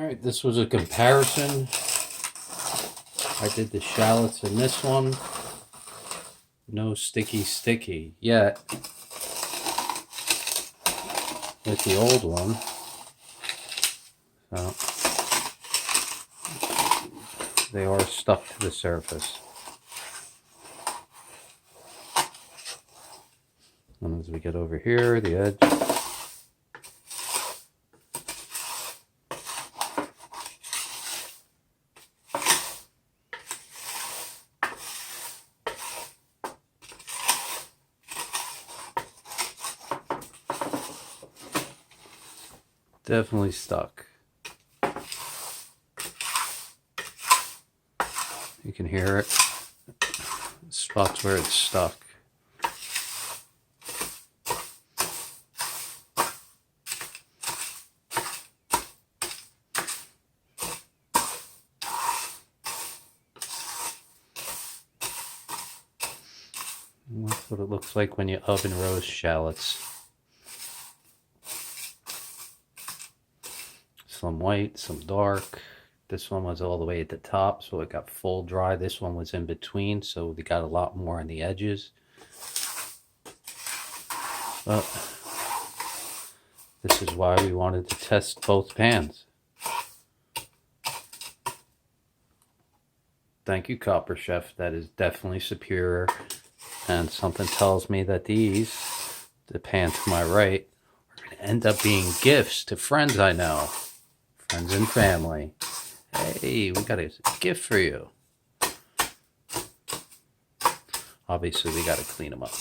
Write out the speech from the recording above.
Alright, this was a comparison. I did the shallots in this one. No sticky yet with the old one. So they are stuck to the surface. And as we get over here, the edge. Definitely stuck. You can hear it. Spots where it's stuck. And that's what it looks like when you oven roast shallots. Some white, some dark. This one was all the way at the top, so it got full dry. This one was in between, so we got a lot more on the edges. But this is why we wanted to test both pans. Thank you, Copper Chef. That is definitely superior. And something tells me that these, the pan to my right, are going to end up being gifts to friends I know. Friends and family. Hey, we got a gift for you. Obviously, we got to clean them up.